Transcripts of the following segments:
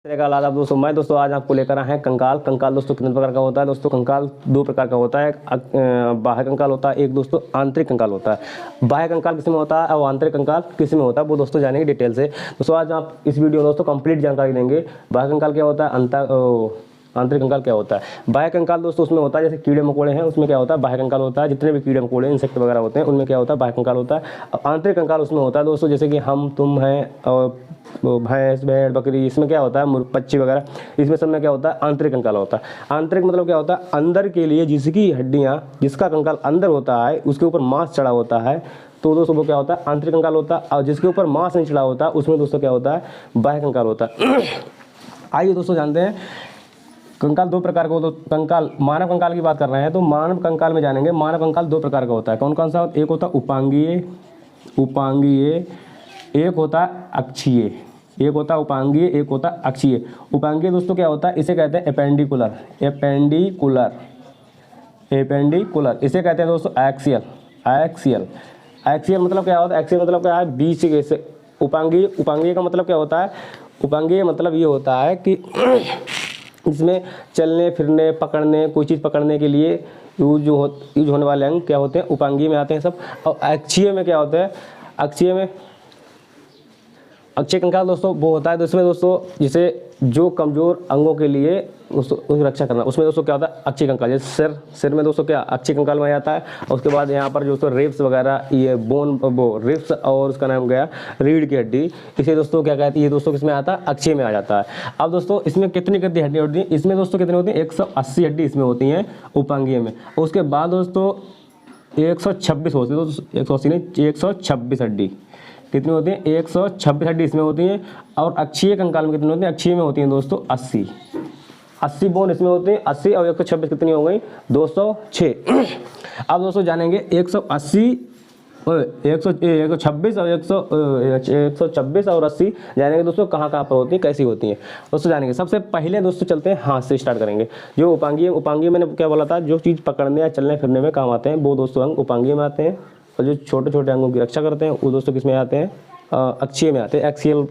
आदाब दोस्तों, मैं दोस्तों आज आपको लेकर आए हैं कंकाल। कंकाल दोस्तों कितने प्रकार का होता है? दोस्तों कंकाल दो प्रकार का होता है। एक बाह्य कंकाल होता है, एक दोस्तों आंतरिक कंकाल होता है। बाह्य कंकाल किस में होता है और आंतरिक कंकाल किस में होता है वो दोस्तों जानेंगे डिटेल से। दोस्तों आज आप इस वीडियो में दोस्तों कंप्लीट जानकारी देंगे। बाह्य कंकाल क्या होता है, आंतरिक कंकाल क्या होता है। बाह्य कंकाल दोस्तों उसमें होता है जैसे कीड़े मकोड़े हैं, उसमें क्या होता है बाह्य कंकाल होता है। जितने भी कीड़े मकोड़े इंसेक्ट वगैरह होते हैं उनमें क्या होता है बाह्य कंकाल होता है। अब आंतरिक कंकाल उसमें होता है दोस्तों जैसे कि हम तुम हैं और भैंस भेड़ बकरी, इसमें क्या होता है पक्षी वगैरह, इसमें सब में क्या होता है आंतरिक कंकाल होता है। आंतरिक मतलब क्या होता है अंदर के लिए जिसकी हड्डियाँ जिसका कंकाल अंदर होता है उसके ऊपर मांस चढ़ा होता है तो दोस्तों वो क्या होता है आंतरिक कंकाल होता है। और जिसके ऊपर मांस नहीं चढ़ा होता उसमें दोस्तों क्या होता है बाह्य कंकाल होता है। आइए दोस्तों जानते हैं कंकाल दो प्रकार का। तो कंकाल मानव कंकाल की बात कर रहे हैं तो मानव कंकाल में जानेंगे। मानव कंकाल दो प्रकार का होता है। कौन कौन सा? एक होता है उपांगीय, एक होता है अक्षीय। एक होता है उपांगीय, एक होता है अक्षीय। उपांगीय दोस्तों क्या होता है इसे कहते हैं एपेंडिकुलर। इसे कहते हैं दोस्तों एक्सियल मतलब क्या होता है? एक्सियल मतलब क्या है? बीच से। उपांगीय का मतलब क्या होता है? उपांगीय मतलब ये होता है कि इसमें चलने फिरने पकड़ने कोई चीज़ पकड़ने के लिए यूज होने वाले अंग क्या होते हैं उपांगीय में आते हैं सब। और अक्षीय में क्या होता है? अक्षीय कंकाल दोस्तों वो होता है तो इसमें दोस्तों जिसे जो कमज़ोर अंगों के लिए उसकी रक्षा करना, उसमें दोस्तों क्या होता है अक्षीय कंकाल। जैसे सिर में दोस्तों क्या अक्षीय कंकाल में आता है। और उसके बाद यहाँ पर जो रिब्स वगैरह ये बोन वो रिब्स और उसका नाम गया रीढ़ की हड्डी, इसे दोस्तों क्या कहती है दोस्तों किसमें आता है अक्षीय में आ जाता है। अब दोस्तों इसमें कितनी हड्डियाँ होती हैं? इसमें दोस्तों कितनी होती है 180 हड्डी इसमें होती हैं उपांगीय में। उसके बाद दोस्तों 126 होती है, दोस्तों 180 नहीं 126 हड्डी कितनी होती हैं 126 हड्डी इसमें होती हैं। और अक्षीय कंकाल में कितनी होती हैं? अक्षीय में होती हैं दोस्तों 80 बोन इसमें होते हैं। 80 और 126 कितनी हो गई? 206। अब दोस्तों जानेंगे 126 और 126 और 80 जानेंगे दोस्तों कहाँ कहाँ पर होती हैं कैसी होती हैं दोस्तों जानेंगे। सबसे पहले दोस्तों चलते हैं हाथ से स्टार्ट करेंगे। जो उपांगीय मैंने क्या बोला था जो चीज़ पकड़ने या चलने फिरने में काम आते हैं वो दोस्तों अंग उपांगीय में आते हैं। और जो छोटे छोटे अंगों की रक्षा करते हैं वो दोस्तों किस में आते हैं? अक्षीय में आते हैं, एक्सियल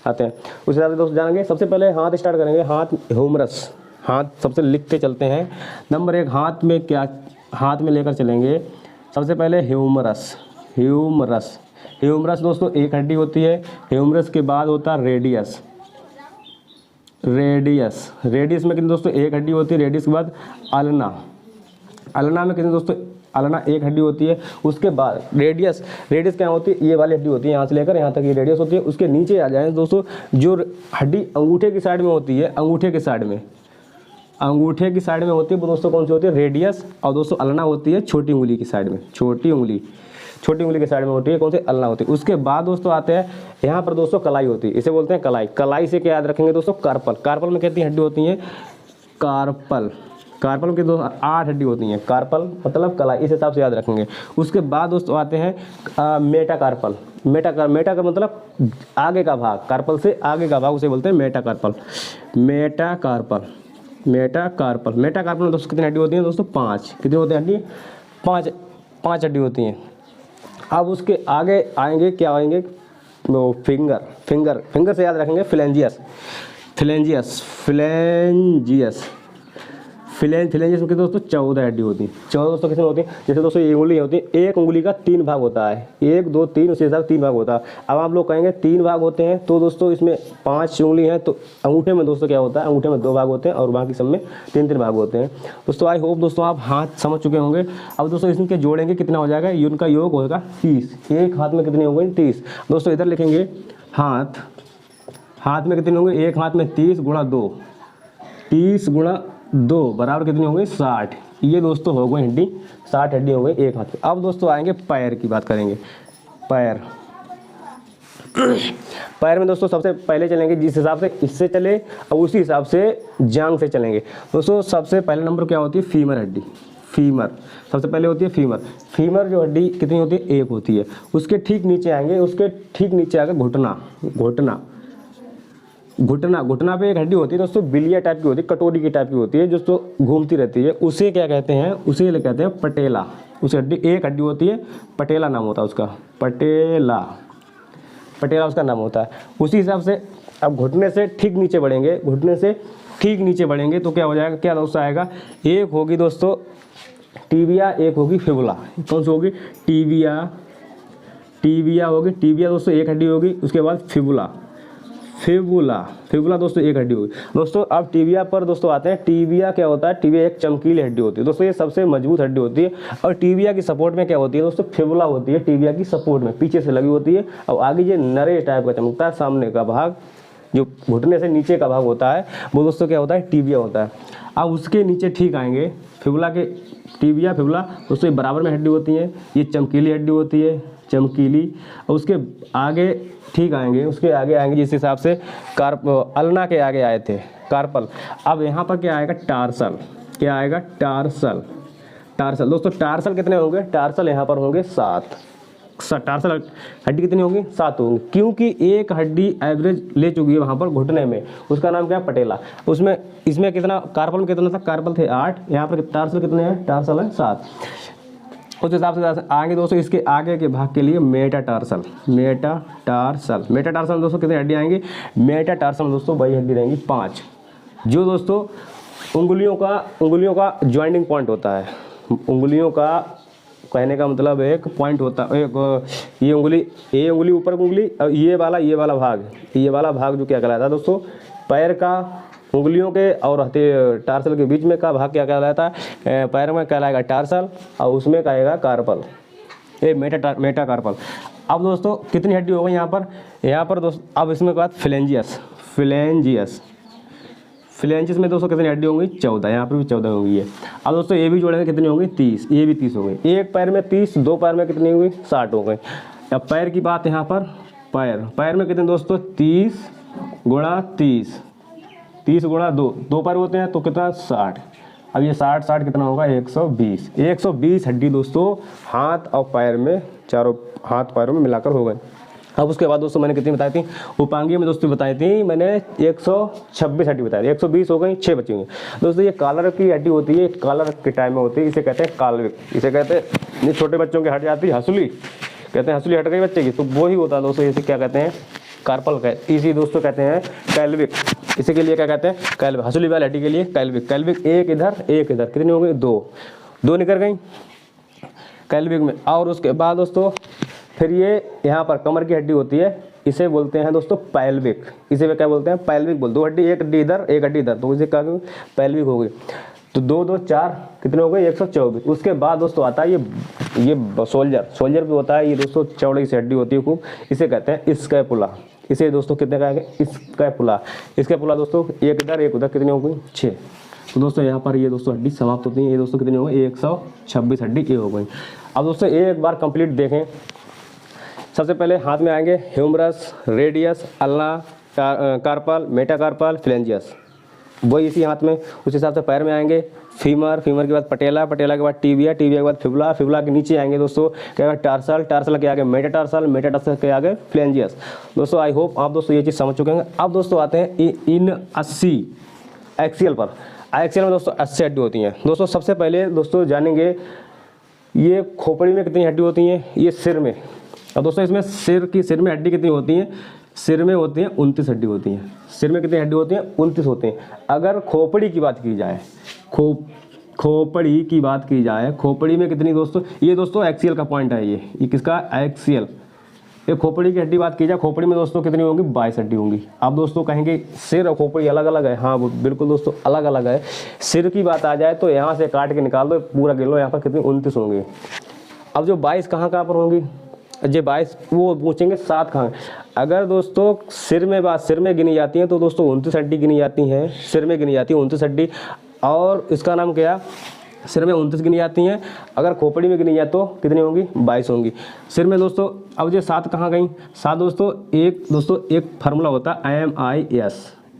आते हैं। उस हिसाब से दोस्तों जानेंगे। सबसे पहले हाथ स्टार्ट करेंगे। हाथ ह्यूमरस, हाथ सबसे लिखते चलते हैं। नंबर 1 हाथ में क्या हाथ में लेकर चलेंगे। सबसे पहले ह्यूमरस दोस्तों एक हड्डी होती है। ह्यूमरस के बाद होता है रेडियस में कितनी दोस्तों एक हड्डी होती है। रेडियस के बाद अल्ना में कितनी दोस्तों अल्ना एक हड्डी होती है। उसके बाद रेडियस क्या होती है? ये वाली हड्डी होती है, यहाँ से लेकर यहाँ तक ये रेडियस होती है। उसके नीचे आ जाए दोस्तों जो हड्डी अंगूठे की साइड में होती है, अंगूठे की साइड में होती है वो दोस्तों कौन सी होती है? रेडियस। और दोस्तों अल्ना होती है छोटी उंगली की साइड में, छोटी उंगली के साइड में होती है कौन सी? अल्ना होती है। उसके बाद दोस्तों आते हैं यहाँ पर दोस्तों कलाई होती है, इसे बोलते हैं कलाई से क्या याद रखेंगे दोस्तों? कार्पल में कितनी हड्डी होती है? कार्पल में दोस्तों 8 हड्डी होती हैं। कार्पल मतलब कलाई, इस हिसाब से याद रखेंगे। उसके बाद दोस्तों आते हैं मेटाकार्पल का मतलब आगे का भाग, कार्पल से आगे का भाग उसे बोलते हैं मेटाकार्पल में दोस्तों कितनी हड्डी होती हैं दोस्तों? 5। कितनी होती हैं हड्डी? 5 हड्डी होती हैं। अब उसके आगे आएंगे क्या आएंगे? वो फिंगर से याद रखेंगे फिलेंजियस में दोस्तों 14 हड्डी होती है। 14 दोस्तों किसमें होती है? जैसे दोस्तों ये उंगली होती है, एक उंगली का 3 भाग होता है, 1 2 3 उसी हिसाब से 3 भाग होता है। अब आप लोग कहेंगे 3 भाग होते हैं तो दोस्तों इसमें 5 उंगली हैं तो अंगूठे में दोस्तों क्या होता है? अंगूठे में 2 भाग होते हैं और बाकी सब में 3 भाग होते हैं। दोस्तों आई होप दोस्तों आप हाथ समझ चुके होंगे। अब दोस्तों इनके जोड़ेंगे कितना हो जाएगा? उनका योग होगा 30। एक हाथ में कितनी हो गई? 30। दोस्तों इधर लिखेंगे हाथ में कितने होंगे? एक हाथ में 30 गुणा 2 बराबर कितनी हो गई? 60। ये दोस्तों हो गई हड्डी 60 हड्डी हो गई एक हाथ में। अब दोस्तों आएंगे पैर की बात करेंगे। पैर में दोस्तों सबसे पहले चलेंगे जिस हिसाब से इससे चले और उसी हिसाब से जांग से चलेंगे। दोस्तों सबसे पहले नंबर क्या होती है? फीमर हड्डी। सबसे पहले होती है फीमर जो हड्डी कितनी होती है? 1 होती है। उसके ठीक नीचे आएंगे, घुटना पे एक हड्डी होती है दोस्तों बिलिया टाइप की होती है, कटोरी की टाइप की होती है जो घूमती रहती है। उसे क्या कहते हैं? उसे कहते हैं पटेला। उस एक हड्डी होती है, पटेला नाम होता है उसका, पटेला उसका नाम होता है। उसी हिसाब से अब घुटने से ठीक नीचे बढ़ेंगे, घुटने से ठीक नीचे बढ़ेंगे तो क्या हो जाएगा, क्या दोस्तों आएगा, एक होगी दोस्तों टीबिया, एक होगी फिबुला। कौन सी होगी, टीबिया, टीबिया होगी, टीबिया दोस्तों एक हड्डी होगी, उसके बाद फिबुला, फिबुला, फिबुला दोस्तों एक हड्डी होगी। दोस्तों अब टीबिया पर दोस्तों आते हैं। टीबिया क्या होता है, टीबिया एक चमकीली हड्डी होती है दोस्तों, ये सबसे मजबूत हड्डी होती है। और टीबिया की सपोर्ट में क्या होती है दोस्तों, फिबुला होती है, टीबिया की सपोर्ट में पीछे से लगी होती है। और आगे ये नरे टाइप का चमकता है, सामने का भाग जो घुटने से नीचे का भाग होता है वो दोस्तों क्या होता है, टीबिया होता है। अब उसके नीचे ठीक आएंगे फिबुला के, टीबिया फिबुला दोस्तों ये बराबर में हड्डी होती है, ये चमकीली हड्डी होती है, चमकीली। और उसके आगे ठीक आएंगे, उसके आगे आएंगे जिस हिसाब से अल्ना के आगे आए थे कार्पल। अब यहाँ पर क्या आएगा, टार्सल, क्या आएगा, टार्सल, टार्सल। दोस्तों टार्सल कितने होंगे, टार्सल यहाँ पर होंगे 7। टार्सल हड्डी कितनी होंगी, 7 होंगी, क्योंकि एक हड्डी एवरेज ले चुकी है वहाँ पर घुटने में, उसका नाम क्या है, पटेला। उसमें इसमें कितना कार्पल में कितना था, कार्पल थे 8, यहाँ पर टार्सल कितने हैं, टार्सल है 7। उस हिसाब से आगे दोस्तों इसके आगे के भाग के लिए मेटाटार्सल, मेटाटार्सल, मेटाटार्सल में दोस्तों कितनी हड्डी आएंगी, मेटाटार्सल में दोस्तों वही हड्डी रहेंगी 5, जो दोस्तों उंगलियों का ज्वाइंटिंग पॉइंट होता है। उंगलियों का कहने का मतलब एक पॉइंट होता है, एक ये उंगली ऊपर उंगली, और ये वाला भाग जो क्या कहलाता है दोस्तों, पैर का उंगलियों के और टार्सल के बीच में का भाग क्या कहलाता है, पैर में कहलाएगा टार्सल, और उसमें कहेगा कार्पल, ये मेटा कार्पल। अब दोस्तों कितनी हड्डी हो गई यहाँ पर दोस्तों, अब इसमें के बाद फ्लेंजियस, फ्लेंजियस में दोस्तों कितनी हड्डी होंगी, 14, यहाँ पर भी 14 होंगी ये। अब दोस्तों ये भी जोड़ेंगे कितनी होंगी, 30, ये भी 30 हो गई। एक पैर में 30, 2 पैर में कितनी होंगी, 60 हो गई। अब पैर की बात यहाँ पर, पैर में कितने दोस्तों, 30 गुणा 30, 30 गुणा 2 पैर होते हैं तो कितना, 60। अब ये 60 कितना होगा, 120 हड्डी दोस्तों हाथ और पैर में, चारों हाथ पैरों में मिलाकर हो गए। अब उसके बाद दोस्तों मैंने कितनी बताई थी, उपांगीय में दोस्तों बताई थी मैंने 126 हड्डी बताई थी, 120 हो गई, 6 बची हुई। दोस्तों ये कॉलर की हड्डी होती है, कॉलर के टाइम में होती है, इसे कहते हैं काल्विक, इसे कहते हैं, ये छोटे बच्चों की हट जाती है हंसुली, कहते हैं हंसुली हट गई बच्चे की, तो वो ही होता है दोस्तों, इसे क्या कहते हैं, कार्पल का, इसी दोस्तों कहते हैं कैल्विक, इसी के लिए क्या कहते हैं, कैल्विक, हंसुली वाली हड्डी के लिए कैल्विक। एक इधर कितनी हो गई, 2 निकल गई कैल्विक में। और उसके बाद दोस्तों फिर ये यहाँ पर कमर की हड्डी होती है, इसे बोलते हैं दोस्तों पैल्विक, इसे क्या बोलते हैं, पैल्विक बोल, 2 हड्डी, एक हड्डी इधर एक हड्डी इधर, तो इसे क्या पैल्विक हो गई। तो 2 2 4 कितने हो गए, 124। उसके बाद दोस्तों आता है ये सोल्जर भी होता है, ये दोस्तों चौड़ी सी हड्डी होती है खूब, इसे कहते हैं स्कैपुला। इसे दोस्तों कितने कहेंगे, स्कैपुला दोस्तों एक इधर एक उधर, कितनी हो गई, 6। तो दोस्तों यहाँ पर ये दोस्तों हड्डी समाप्त होती है, ये दोस्तों कितनी हो गई, 126 हड्डी ये हो गई। अब दोस्तों एक बार कंप्लीट देखें, सबसे पहले हाथ में आएंगे humerus, radius, ulna, carpal, metacarpal, phalanges, वही इसी हाथ में। उस हिसाब से पैर में आएंगे फीमर के बाद पटेला के बाद टीबिया के बाद फिबुला के नीचे आएंगे दोस्तों क्या, टार्सल के आगे मेटाटार्सल के आगे फ्लेंजियस। दोस्तों आई होप आप दोस्तों ये चीज़ समझ चुके हैं। अब दोस्तों आते हैं इन 80 एक्सियल पर। एक्सियल में दोस्तों 80 हड्डी होती हैं। दोस्तों सबसे पहले दोस्तों जानेंगे ये खोपड़ी में कितनी हड्डी होती हैं, ये सिर में। अब दोस्तों इसमें सिर में हड्डी कितनी होती हैं, सिर में होती हैं 29 हड्डी होती हैं। सिर में कितनी हड्डी होती हैं, 29 होती हैं। अगर खोपड़ी की बात की जाए, खोपड़ी की बात की जाए, खोपड़ी में कितनी दोस्तों, ये दोस्तों एक्सियल का पॉइंट है, ये किसका, एक्सियल। ये खोपड़ी की हड्डी बात की जाए, खोपड़ी में दोस्तों कितनी होंगी, 22 हड्डी होंगी। आप दोस्तों कहेंगे सिर और खोपड़ी अलग अलग है, हाँ वो बिल्कुल दोस्तों अलग अलग है। सिर की बात आ जाए तो यहाँ से काट के निकाल दो पूरा गिन लो, यहाँ पर कितनी 29 होंगी। अब जो 22 कहाँ पर होंगी, जो 22 वो पूछेंगे 7 कहाँ। अगर दोस्तों सिर में गिनी जाती हैं तो दोस्तों 29 हड्डी गिनी जाती हैं, सिर में गिनी जाती है 29 हड्डी, और इसका नाम क्या, सिर में 29 गिनी जाती हैं। अगर खोपड़ी में गिनी जाए तो कितनी होंगी, 22 होंगी सिर में दोस्तों। अब जो 7 कहाँ गई, 7 दोस्तों एक फार्मूला होता है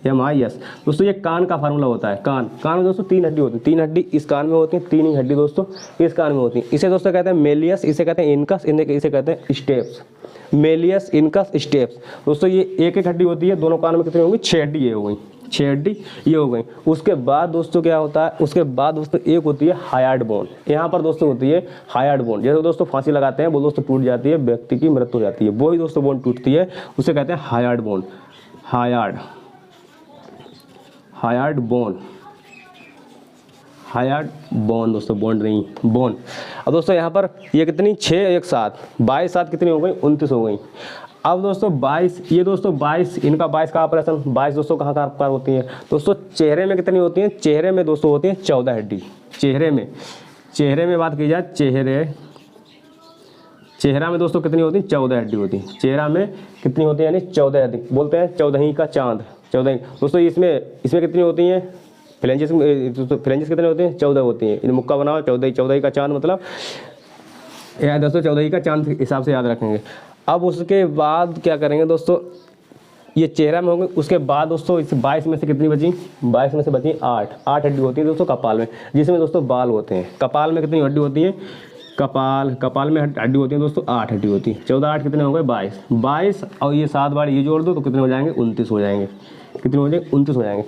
MIS दोस्तों, ये कान का फार्मूला होता है। कान में दोस्तों 3 हड्डी होती है, 3 हड्डी इस कान में होती है, 3 ही हड्डी दोस्तों इस कान में होती है। इसे दोस्तों कहते हैं मेलियस, इसे कहते हैं इनकस, इसे कहते हैं स्टेप्स। Méliès, incus, steps. दोस्तों ये एक हड्डी होती है, दोनों कान में कितनी होंगी, 6 हड्डी ये हो गई, 6 हड्डी ये हो गई। उसके बाद दोस्तों क्या होता है, उसके बाद दोस्तों एक होती है हायार्ड बोन। यहाँ पर दोस्तों होती है हायार्ड बोन, जैसे दोस्तों फांसी लगाते हैं वो दोस्तों टूट जाती है, व्यक्ति की मृत्यु हो जाती है, वही दोस्तों बोन टूटती है, उसे कहते हैं हायार्ड बोन। हायार्ड, हायार्ड बोन, हायार्ड बोन दोस्तों, बोन नहीं, बोन। अब दोस्तों यहाँ पर ये कितनी 6 1 7 22 7 कितनी हो गई 29 हो गई। अब दोस्तों 22, ये दोस्तों 22, इनका 22 का ऑपरेशन 22 दोस्तों कहाँ कहाँ होती है दोस्तों, चेहरे में कितनी होती है, चेहरे में दोस्तों होती है 14 हड्डी। चेहरे में बात की जाए, चेहरा में दोस्तों कितनी होती है 14 हड्डी होती है। चेहरा में कितनी होती है, यानी 14 हड्डी, बोलते हैं 14 का चांद, 14 दोस्तों। इसमें कितनी होती हैं फ्लेंजेस, फ्लेंजेस कितने होते हैं 14 होती हैं। इन मुक्का बनाओ 14 का चांद, मतलब यार दोस्तों 14 का चांद हिसाब से याद रखेंगे। अब उसके बाद क्या करेंगे दोस्तों, ये चेहरा में होंगे। उसके बाद दोस्तों इस 22 में से कितनी बची, 22 में से बची 8 हड्डी होती है दोस्तों कपाल में, जिसमें दोस्तों बाल होते हैं। कपाल में कितनी हड्डी होती है, कपाल में हड्डी होती है दोस्तों 8 हड्डी होती है। 14 8 कितने हो गए 22 और ये 7 बार ये जोड़ दो तो कितने हो जाएंगे 29 हो जाएंगे। कितने हो जाएंगे 29 हो जाएंगे।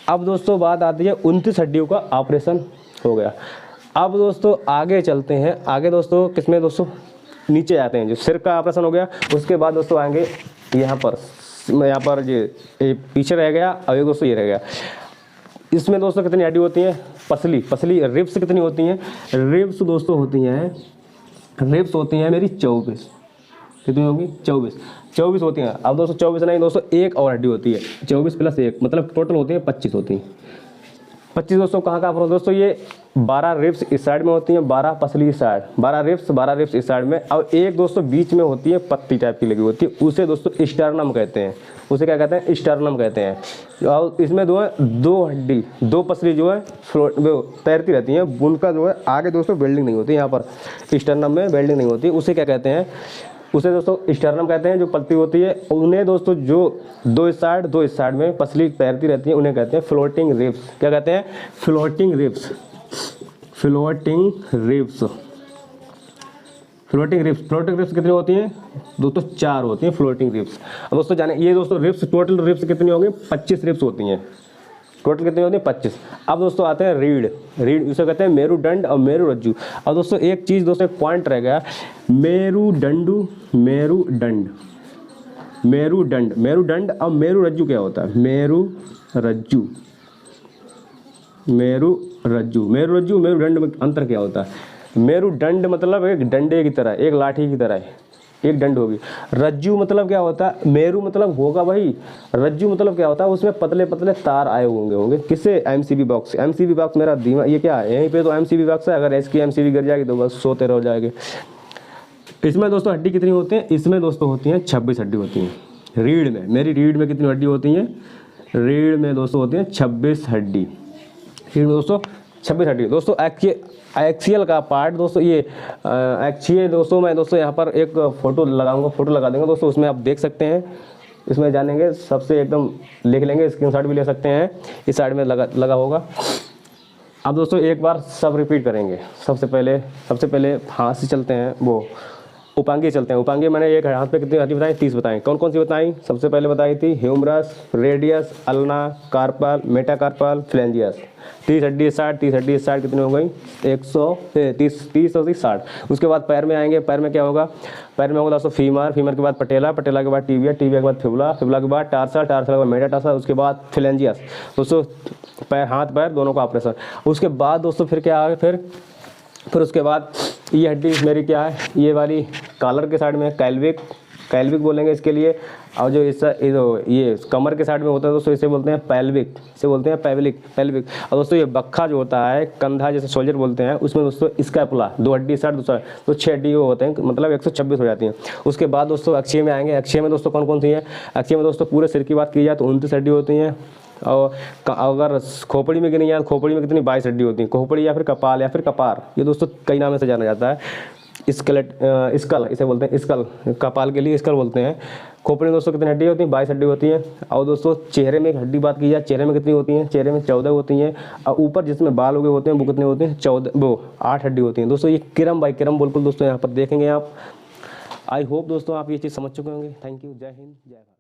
अब दोस्तों बात आती है 29 हड्डियों का ऑपरेशन हो गया। अब दोस्तों आगे चलते हैं, आगे दोस्तों किसमें दोस्तों नीचे आते हैं। जो सिर का ऑपरेशन हो गया, उसके बाद दोस्तों आएंगे यहाँ पर ये पीछे रह गया, अब ये दोस्तों ये रह गया। इसमें दोस्तों कितनी हड्डी होती है, पसली रिब्स कितनी होती हैं, रिब्स दोस्तों होती हैं मेरी 24। कितनी होगी 24 होती हैं। अब दोस्तों 24 नहीं दोस्तों एक और हड्डी होती है, 24 + 1 मतलब टोटल होती है 25 होती हैं। 25 दोस्तों कहाँ कहाँ दोस्तों, ये 12 रिब्स इस साइड में होती हैं, 12 पसली इस साइड, 12 रिब्स इस साइड में, और एक दोस्तों बीच में होती है पत्ती टाइप की लगी होती है, उसे दोस्तों स्टर्नम कहते हैं। उसे क्या कहते हैं, स्टर्नम कहते हैं। और इसमें दो हड्डी, 2 पसली जो है तैरती रहती हैं, उनका जो है आगे दोस्तों वेल्डिंग नहीं होती, यहाँ पर स्टर्नम में वेल्डिंग नहीं होती, उसे क्या कहते हैं, उसे दोस्तों स्टर्नम कहते हैं। जो पत्ती होती है उन्हें दोस्तों जो 2 इस साइड में पसली तैरती रहती है, उन्हें कहते हैं फ्लोटिंग रिब्स। क्या कहते हैं, फ्लोटिंग रिब्स। फ्लोटिंग रिब्स कितनी होती हैं दोस्तों, 4 होती हैं फ्लोटिंग रिब्स। अब दोस्तों जाने ये दोस्तों रिब्स, टोटल रिब्स कितनी होंगी 25 रिब्स होती हैं। टोटल कितनी होती है 25। अब दोस्तों आते हैं रीढ़, इसे कहते हैं मेरुदंड और मेरुरज्जु। अब दोस्तों एक चीज़ दोस्तों एक पॉइंट रह गया, मेरुदंड और मेरुरज्जु क्या होता है, मेरुरज्जु मेरुदंड में अंतर क्या होता है। मेरुदंड मतलब एक डंडे की तरह, एक लाठी की तरह है, एक दंड होगी। रज्जु मतलब क्या होता है, मेरू मतलब होगा भाई, रज्जु मतलब क्या होता है, उसमें पतले पतले तार आए होंगे किससे, एमसीबी बॉक्स मेरा दिमाग, ये क्या है यहीं पे तो एमसीबी बॉक्स है, अगर इसकी एमसीबी गिर जाएगी तो बस सोते रह जाएंगे। इसमें दोस्तों हड्डी कितनी होती है, इसमें दोस्तों होती हैं 26 हड्डी होती हैं। रीढ़ में, मेरी रीढ़ में कितनी हड्डी होती हैं, रीढ़ में दोस्तों होती हैं 26 हड्डी। रीढ़ में दोस्तों 26 हड्डी। दोस्तों एक्सियल का पार्ट दोस्तों, ये एक्सियल दोस्तों, मैं दोस्तों यहाँ पर एक फोटो लगा देंगे दोस्तों, उसमें आप देख सकते हैं। इसमें जानेंगे सबसे एकदम लिख लेंगे, स्क्रीनशॉट भी ले सकते हैं, इस साइड में लगा होगा। अब दोस्तों एक बार सब रिपीट करेंगे। सबसे पहले हाथ से चलते हैं, वो उपांगी चलते हैं। उपांगी मैंने एक हाथ पे कितनी हड्डी बताई, 30 बताई। कौन कौन सी बताई, सबसे पहले बताई थी humerus, radius, ulna, carpal, metacarpal, phalanges. 30 हड्डी 60 कितनी हो गई 130 और 60। उसके बाद पैर में आएंगे, पैर में क्या होगा, पैर में होगा दोस्तों फीमर के बाद पटेला के बाद टीबिया के बाद फिबुला के बाद टार्सल के बाद मेटाटार्सल, उसके बाद फ्लेंजियस। दोस्तों पैर, हाथ पैर दोनों का ऑपरेशन। उसके बाद दोस्तों फिर क्या आगे, फिर उसके बाद ये हड्डी मेरी क्या है, ये वाली कॉलर के साइड में कैल्विक बोलेंगे इसके लिए। और जो ये कमर के साइड में होता है दोस्तों, इसे बोलते हैं पैल्विक, पैल्विक। और दोस्तों ये बक्खा जो होता है, कंधा जैसे शोल्डर बोलते हैं, उसमें दोस्तों स्कैपुला, 2 हड्डी साइड दूसरा, तो 6 हड्डी होते हैं, मतलब 126 हो जाती हैं। उसके बाद दोस्तों अक्षय में आएंगे। अक्षय में दोस्तों कौन कौन सी है, अक्षय में दोस्तों पूरे सिर की बात की जाए तो 29 हड्डी होती हैं। और अगर खोपड़ी में गिनी जाए, खोपड़ी में कितनी 22 हड्डी होती है। खोपड़ी या फिर कपाल या फिर कपार, ये दोस्तों कई नाम से जाना जाता है। स्कल इसे बोलते हैं, स्कल, कपाल के लिए स्कल बोलते हैं। खोपड़ी में दोस्तों कितनी हड्डी होती है, 22 हड्डी होती है। और दोस्तों चेहरे में एक हड्डी बात की जाए, चेहरे में कितनी होती है, चेहरे में 14 होती हैं। और ऊपर जिसमें बाल उगे होते हैं वो कितने होते हैं, 8 हड्डी होती हैं। दोस्तों ये किरम बाई किरम बिल्कुल दोस्तों यहाँ पर देखेंगे आप। आई होप दोस्तों आप ये चीज़ समझ चुके होंगे। थैंक यू, जय हिंद, जय भारत।